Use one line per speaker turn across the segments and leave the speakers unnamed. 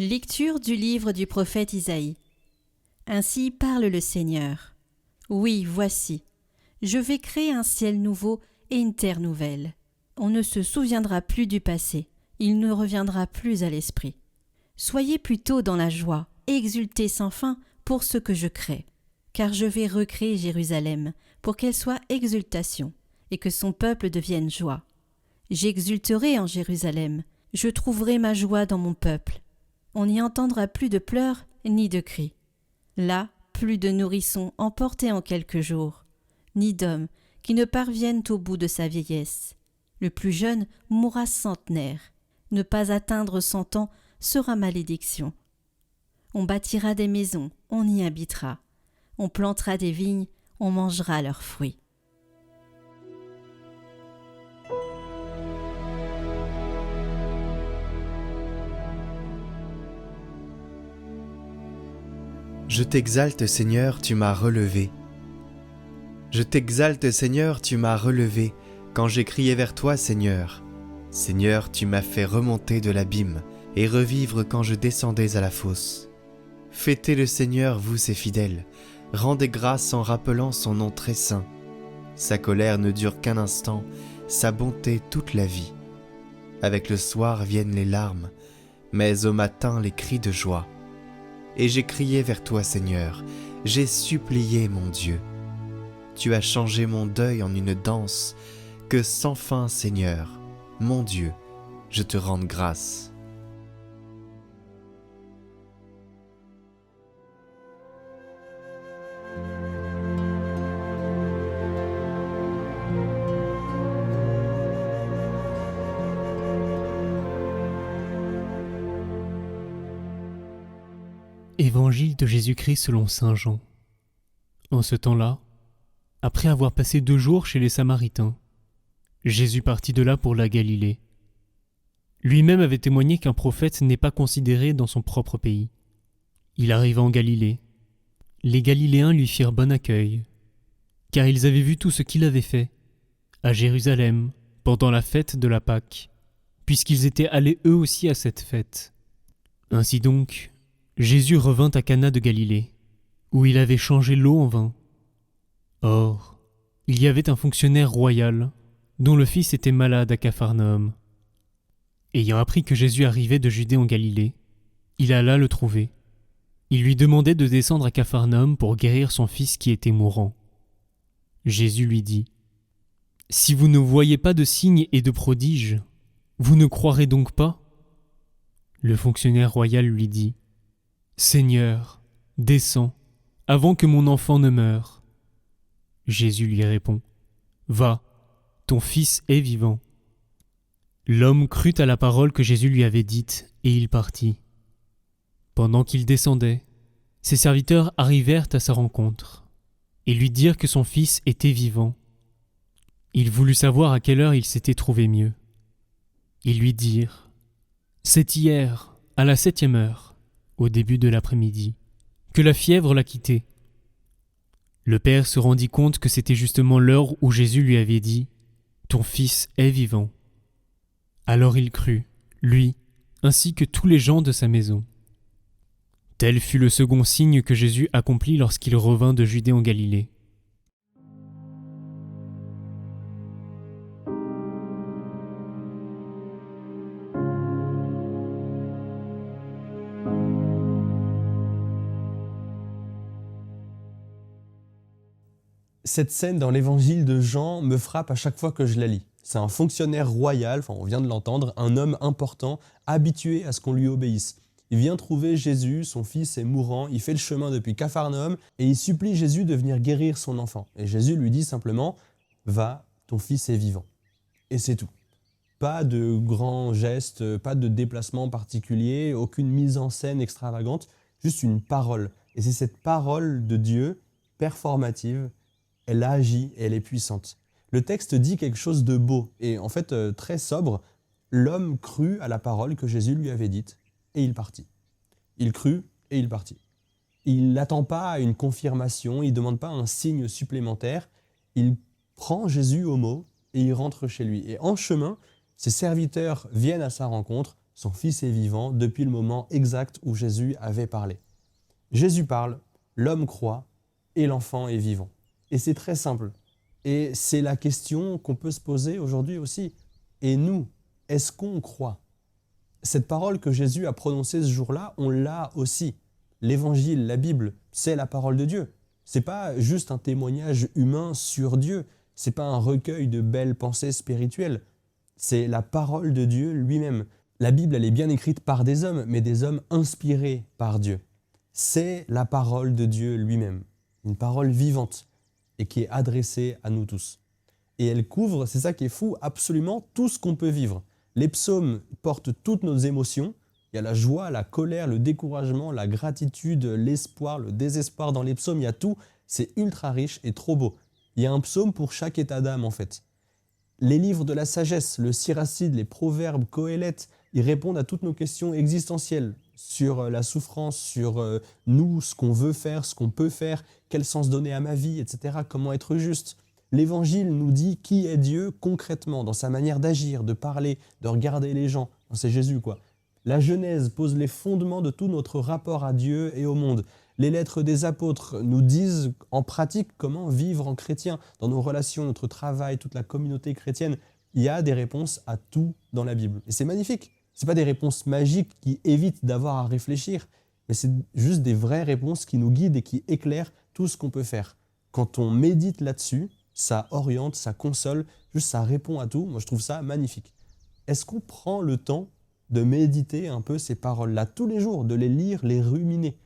Lecture du livre du prophète Isaïe. Ainsi parle le Seigneur. Oui, voici, je vais créer un ciel nouveau et une terre nouvelle. On ne se souviendra plus du passé, il ne reviendra plus à l'esprit. Soyez plutôt dans la joie et exultez sans fin pour ce que je crée, car je vais recréer Jérusalem pour qu'elle soit exultation et que son peuple devienne joie. J'exulterai en Jérusalem, je trouverai ma joie dans mon peuple. On n'y entendra plus de pleurs ni de cris. Là, plus de nourrissons emportés en quelques jours, ni d'hommes qui ne parviennent au bout de sa vieillesse. Le plus jeune mourra centenaire. Ne pas atteindre 100 ans sera malédiction. On bâtira des maisons, on y habitera. On plantera des vignes, on mangera leurs fruits.
Je t'exalte, Seigneur, tu m'as relevé. Je t'exalte, Seigneur, tu m'as relevé, quand j'ai crié vers toi, Seigneur. Seigneur, tu m'as fait remonter de l'abîme, et revivre quand je descendais à la fosse. Fêtez le Seigneur, vous ses fidèles, rendez grâce en rappelant son nom très saint. Sa colère ne dure qu'un instant, sa bonté toute la vie. Avec le soir viennent les larmes, mais au matin les cris de joie. Et j'ai crié vers toi, Seigneur, j'ai supplié mon Dieu. Tu as changé mon deuil en une danse, que sans fin, Seigneur, mon Dieu, je te rende grâce.
Évangile de Jésus-Christ selon saint Jean. En ce temps-là, après avoir passé 2 jours chez les Samaritains, Jésus partit de là pour la Galilée. Lui-même avait témoigné qu'un prophète n'est pas considéré dans son propre pays. Il arriva en Galilée. Les Galiléens lui firent bon accueil, car ils avaient vu tout ce qu'il avait fait à Jérusalem pendant la fête de la Pâque, puisqu'ils étaient allés eux aussi à cette fête. Ainsi donc, Jésus revint à Cana de Galilée, où il avait changé l'eau en vin. Or, il y avait un fonctionnaire royal, dont le fils était malade à Capharnaüm. Ayant appris que Jésus arrivait de Judée en Galilée, il alla le trouver. Il lui demandait de descendre à Capharnaüm pour guérir son fils qui était mourant. Jésus lui dit : « Si vous ne voyez pas de signes et de prodiges, vous ne croirez donc pas ? » Le fonctionnaire royal lui dit : « Seigneur, descends, avant que mon enfant ne meure. » Jésus lui répond : « Va, ton fils est vivant. » L'homme crut à la parole que Jésus lui avait dite, et il partit. Pendant qu'il descendait, ses serviteurs arrivèrent à sa rencontre, et lui dirent que son fils était vivant. Il voulut savoir à quelle heure il s'était trouvé mieux. Ils lui dirent : « C'est hier, à la 7e heure, au début de l'après-midi, que la fièvre l'a quitté. » Le père se rendit compte que c'était justement l'heure où Jésus lui avait dit : « Ton fils est vivant. » Alors il crut, lui, ainsi que tous les gens de sa maison. Tel fut le second signe que Jésus accomplit lorsqu'il revint de Judée en Galilée.
Cette scène dans l'évangile de Jean me frappe à chaque fois que je la lis. C'est un fonctionnaire royal, on vient de l'entendre, un homme important, habitué à ce qu'on lui obéisse. Il vient trouver Jésus, son fils est mourant, il fait le chemin depuis Capharnaüm et il supplie Jésus de venir guérir son enfant. Et Jésus lui dit simplement : « Va, ton fils est vivant. » Et c'est tout. Pas de grands gestes, pas de déplacement particulier, aucune mise en scène extravagante, juste une parole. Et c'est cette parole de Dieu, performative, elle agit et elle est puissante. Le texte dit quelque chose de beau et en fait très sobre. L'homme crut à la parole que Jésus lui avait dite et il partit. Il crut et il partit. Il n'attend pas une confirmation, il ne demande pas un signe supplémentaire. Il prend Jésus au mot et il rentre chez lui. Et en chemin, ses serviteurs viennent à sa rencontre, son Fils est vivant depuis le moment exact où Jésus avait parlé. Jésus parle, l'homme croit et l'enfant est vivant. Et c'est très simple. Et c'est la question qu'on peut se poser aujourd'hui aussi. Et nous, est-ce qu'on croit ? Cette parole que Jésus a prononcée ce jour-là, on l'a aussi. L'évangile, la Bible, c'est la parole de Dieu. C'est pas juste un témoignage humain sur Dieu. C'est pas un recueil de belles pensées spirituelles. C'est la parole de Dieu lui-même. La Bible, elle est bien écrite par des hommes, mais des hommes inspirés par Dieu. C'est la parole de Dieu lui-même. Une parole vivante et qui est adressée à nous tous. Et elle couvre, c'est ça qui est fou, absolument tout ce qu'on peut vivre. Les psaumes portent toutes nos émotions. Il y a la joie, la colère, le découragement, la gratitude, l'espoir, le désespoir dans les psaumes. Il y a tout. C'est ultra riche et trop beau. Il y a un psaume pour chaque état d'âme en fait. Les livres de la sagesse, le Siracide, les proverbes, Qoéleth, ils répondent à toutes nos questions existentielles sur la souffrance, sur nous, ce qu'on veut faire, ce qu'on peut faire, quel sens donner à ma vie, etc. Comment être juste. L'Évangile nous dit qui est Dieu concrètement, dans sa manière d'agir, de parler, de regarder les gens. C'est Jésus, quoi. La Genèse pose les fondements de tout notre rapport à Dieu et au monde. Les lettres des apôtres nous disent en pratique comment vivre en chrétien, dans nos relations, notre travail, toute la communauté chrétienne. Il y a des réponses à tout dans la Bible. Et c'est magnifique. Ce pas des réponses magiques qui évitent d'avoir à réfléchir, mais c'est juste des vraies réponses qui nous guident et qui éclairent tout ce qu'on peut faire. Quand on médite là-dessus, ça oriente, ça console, juste ça répond à tout. Moi, je trouve ça magnifique. Est-ce qu'on prend le temps de méditer un peu ces paroles-là tous les jours, de les lire, les ruminer ?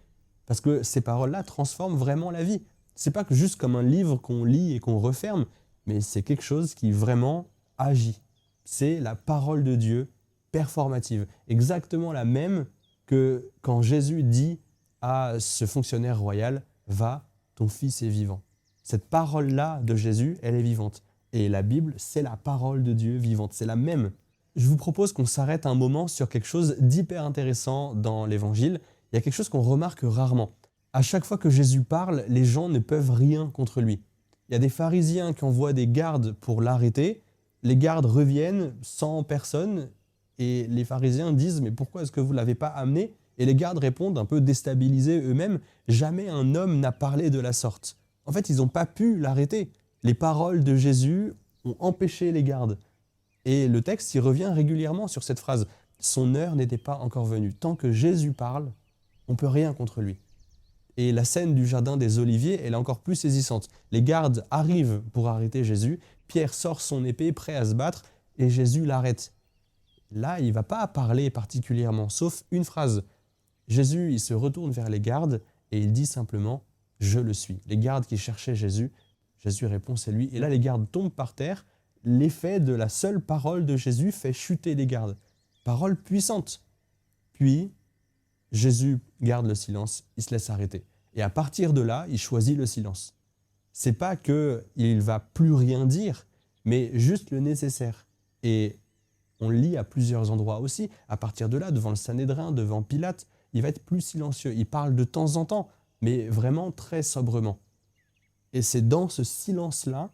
Parce que ces paroles-là transforment vraiment la vie. C'est pas que juste comme un livre qu'on lit et qu'on referme, mais c'est quelque chose qui vraiment agit. C'est la parole de Dieu performative, exactement la même que quand Jésus dit à ce fonctionnaire royal « Va, ton fils est vivant ». Cette parole-là de Jésus, elle est vivante. Et la Bible, c'est la parole de Dieu vivante, c'est la même. Je vous propose qu'on s'arrête un moment sur quelque chose d'hyper intéressant dans l'Évangile. Il y a quelque chose qu'on remarque rarement. À chaque fois que Jésus parle, les gens ne peuvent rien contre lui. Il y a des pharisiens qui envoient des gardes pour l'arrêter. Les gardes reviennent sans personne et les pharisiens disent « Mais pourquoi est-ce que vous ne l'avez pas amené ?» Et les gardes répondent, un peu déstabilisés eux-mêmes, « Jamais un homme n'a parlé de la sorte. » En fait, ils n'ont pas pu l'arrêter. Les paroles de Jésus ont empêché les gardes. Et le texte y revient régulièrement sur cette phrase. Son heure n'était pas encore venue. Tant que Jésus parle, on ne peut rien contre lui. Et la scène du jardin des Oliviers, elle est encore plus saisissante. Les gardes arrivent pour arrêter Jésus. Pierre sort son épée, prêt à se battre, et Jésus l'arrête. Là, il ne va pas parler particulièrement, sauf une phrase. Jésus, il se retourne vers les gardes et il dit simplement « Je le suis ». Les gardes qui cherchaient Jésus, Jésus répond « C'est lui ». Et là, les gardes tombent par terre. L'effet de la seule parole de Jésus fait chuter les gardes. Parole puissante. Puis, Jésus garde le silence, il se laisse arrêter. Et à partir de là, il choisit le silence. C'est pas qu'il ne va plus rien dire, mais juste le nécessaire. Et on le lit à plusieurs endroits aussi. À partir de là, devant le Sanhédrin, devant Pilate, il va être plus silencieux. Il parle de temps en temps, mais vraiment très sobrement. Et c'est dans ce silence-là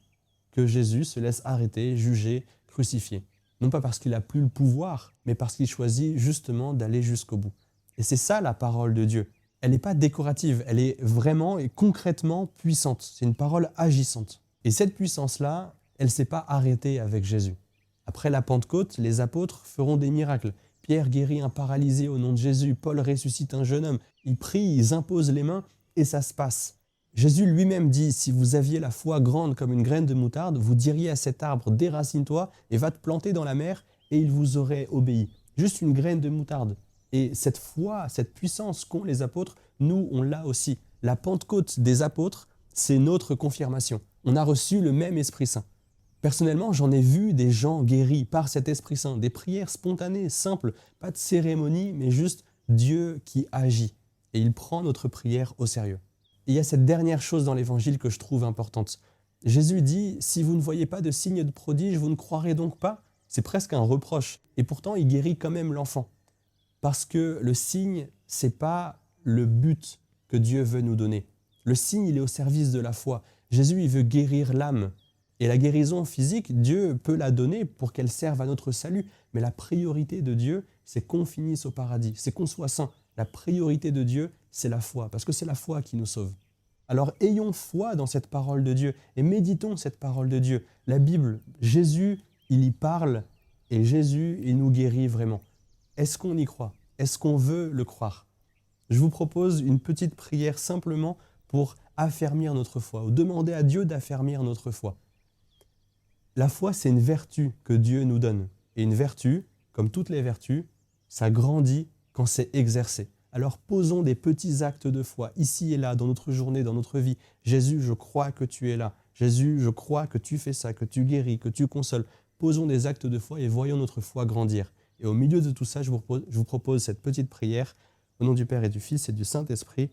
que Jésus se laisse arrêter, juger, crucifier. Non pas parce qu'il n'a plus le pouvoir, mais parce qu'il choisit justement d'aller jusqu'au bout. Et c'est ça la parole de Dieu. Elle n'est pas décorative, elle est vraiment et concrètement puissante. C'est une parole agissante. Et cette puissance-là, elle ne s'est pas arrêtée avec Jésus. Après la Pentecôte, les apôtres feront des miracles. Pierre guérit un paralysé au nom de Jésus, Paul ressuscite un jeune homme. Ils prient, ils imposent les mains et ça se passe. Jésus lui-même dit, si vous aviez la foi grande comme une graine de moutarde, vous diriez à cet arbre, déracine-toi et va te planter dans la mer et il vous aurait obéi. Juste une graine de moutarde. Et cette foi, cette puissance qu'ont les apôtres, nous, on l'a aussi. La Pentecôte des apôtres, c'est notre confirmation. On a reçu le même Esprit Saint. Personnellement, j'en ai vu des gens guéris par cet Esprit Saint, des prières spontanées, simples, pas de cérémonie, mais juste Dieu qui agit. Et il prend notre prière au sérieux. Et il y a cette dernière chose dans l'Évangile que je trouve importante. Jésus dit, si vous ne voyez pas de signe de prodige, vous ne croirez donc pas. C'est presque un reproche. Et pourtant, il guérit quand même l'enfant. Parce que le signe, c'est pas le but que Dieu veut nous donner. Le signe, il est au service de la foi. Jésus, il veut guérir l'âme. Et la guérison physique, Dieu peut la donner pour qu'elle serve à notre salut. Mais la priorité de Dieu, c'est qu'on finisse au paradis, c'est qu'on soit saint. La priorité de Dieu, c'est la foi, parce que c'est la foi qui nous sauve. Alors ayons foi dans cette parole de Dieu et méditons cette parole de Dieu. La Bible, Jésus, il y parle et Jésus, il nous guérit vraiment. Est-ce qu'on y croit? Est-ce qu'on veut le croire? Je vous propose une petite prière simplement pour affermir notre foi, ou demander à Dieu d'affermir notre foi. La foi, c'est une vertu que Dieu nous donne. Et une vertu, comme toutes les vertus, ça grandit quand c'est exercé. Alors posons des petits actes de foi, ici et là, dans notre journée, dans notre vie. Jésus, je crois que tu es là. Jésus, je crois que tu fais ça, que tu guéris, que tu consoles. Posons des actes de foi et voyons notre foi grandir. Et au milieu de tout ça, je vous propose cette petite prière. Au nom du Père et du Fils et du Saint-Esprit,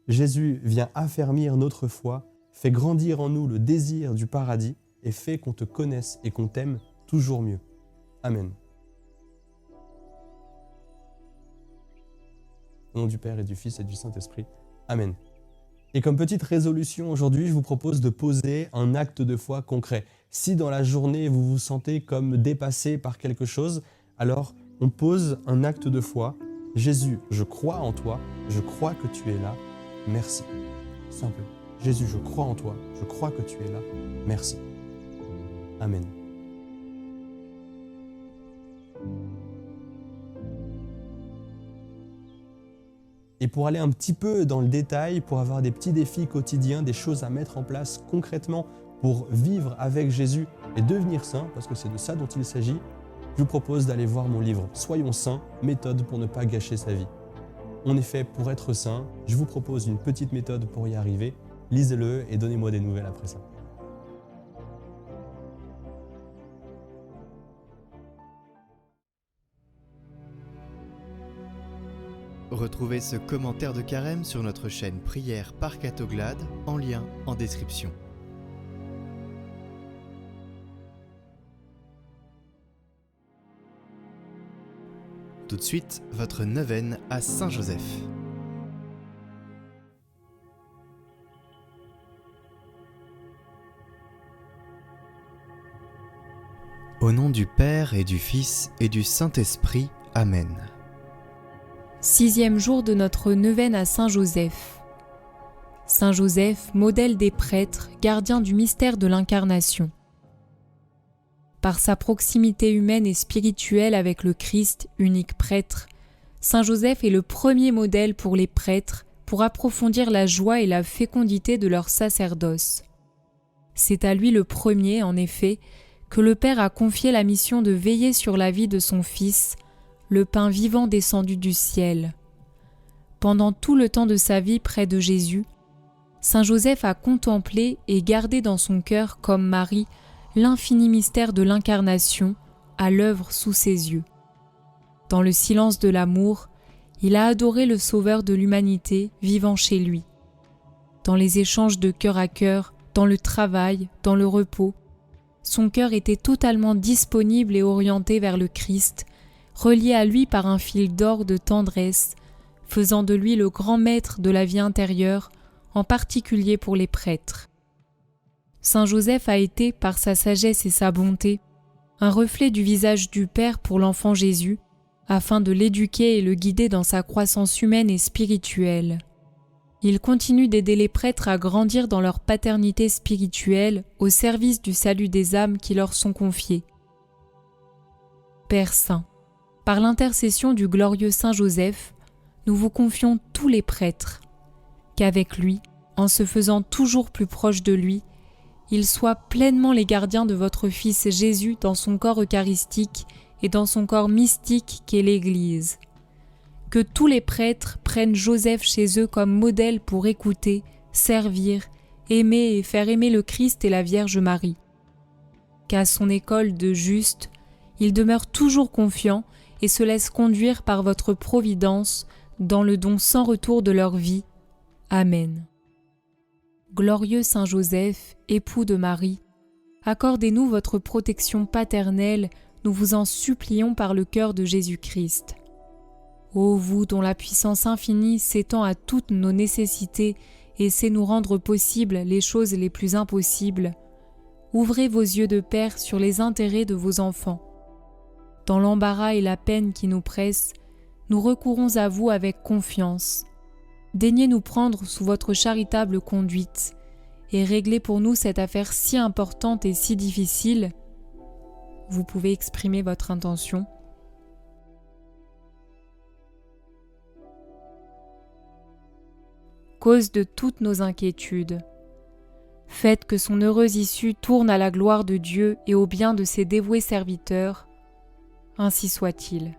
Jésus vient affermir notre foi, fait grandir en nous le désir du paradis et fait qu'on te connaisse et qu'on t'aime toujours mieux. Amen. Au nom du Père et du Fils et du Saint-Esprit. Amen. Et comme petite résolution aujourd'hui, je vous propose de poser un acte de foi concret. Si dans la journée, vous vous sentez comme dépassé par quelque chose, alors on pose un acte de foi. Jésus, je crois en toi, je crois que tu es là, merci. Simple. Jésus, je crois en toi, je crois que tu es là, merci. Amen. Et pour aller un petit peu dans le détail, pour avoir des petits défis quotidiens, des choses à mettre en place concrètement pour vivre avec Jésus et devenir saint, parce que c'est de ça dont il s'agit, je vous propose d'aller voir mon livre « Soyons saints, méthode pour ne pas gâcher sa vie ». On est fait pour être saint, je vous propose une petite méthode pour y arriver. Lisez-le et donnez-moi des nouvelles après ça.
Retrouvez ce commentaire de Carême sur notre chaîne Prière par Catoglade en lien en description. Tout de suite, votre neuvaine à Saint-Joseph. Au nom du Père et du Fils et du Saint-Esprit. Amen.
6e jour de notre neuvaine à Saint Joseph. Saint Joseph, modèle des prêtres, gardien du mystère de l'incarnation. Par sa proximité humaine et spirituelle avec le Christ, unique prêtre, Saint Joseph est le premier modèle pour les prêtres pour approfondir la joie et la fécondité de leur sacerdoce. C'est à lui le premier, en effet, que le Père a confié la mission de veiller sur la vie de son Fils, le pain vivant descendu du ciel. Pendant tout le temps de sa vie près de Jésus, Saint Joseph a contemplé et gardé dans son cœur, comme Marie, l'infini mystère de l'incarnation à l'œuvre sous ses yeux. Dans le silence de l'amour, il a adoré le Sauveur de l'humanité vivant chez lui. Dans les échanges de cœur à cœur, dans le travail, dans le repos, son cœur était totalement disponible et orienté vers le Christ, relié à lui par un fil d'or de tendresse, faisant de lui le grand maître de la vie intérieure, en particulier pour les prêtres. Saint Joseph a été, par sa sagesse et sa bonté, un reflet du visage du Père pour l'enfant Jésus, afin de l'éduquer et le guider dans sa croissance humaine et spirituelle. Il continue d'aider les prêtres à grandir dans leur paternité spirituelle au service du salut des âmes qui leur sont confiées. Père Saint, par l'intercession du glorieux Saint Joseph, nous vous confions tous les prêtres, qu'avec lui, en se faisant toujours plus proche de lui, ils soient pleinement les gardiens de votre Fils Jésus dans son corps eucharistique et dans son corps mystique qu'est l'Église. Que tous les prêtres prennent Joseph chez eux comme modèle pour écouter, servir, aimer et faire aimer le Christ et la Vierge Marie. Qu'à son école de justes, ils demeurent toujours confiants et se laissent conduire par votre providence dans le don sans retour de leur vie. Amen. Glorieux Saint Joseph, époux de Marie, accordez-nous votre protection paternelle, nous vous en supplions par le cœur de Jésus-Christ. Ô vous dont la puissance infinie s'étend à toutes nos nécessités et sait nous rendre possibles les choses les plus impossibles, ouvrez vos yeux de Père sur les intérêts de vos enfants. Dans l'embarras et la peine qui nous pressent, nous recourons à vous avec confiance. Daignez nous prendre sous votre charitable conduite et régler pour nous cette affaire si importante et si difficile. Vous pouvez exprimer votre intention. Cause de toutes nos inquiétudes. Faites que son heureuse issue tourne à la gloire de Dieu et au bien de ses dévoués serviteurs. Ainsi soit-il.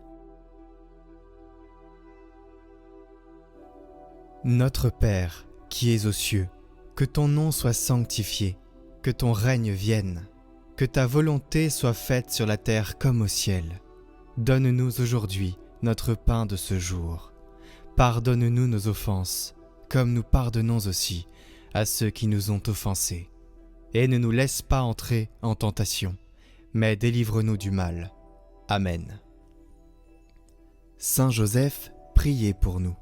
Notre Père, qui es aux cieux, que ton nom soit sanctifié, que ton règne vienne, que ta volonté soit faite sur la terre comme au ciel. Donne-nous aujourd'hui notre pain de ce jour. Pardonne-nous nos offenses, comme nous pardonnons aussi à ceux qui nous ont offensés. Et ne nous laisse pas entrer en tentation, mais délivre-nous du mal. Amen. Saint Joseph, priez pour nous.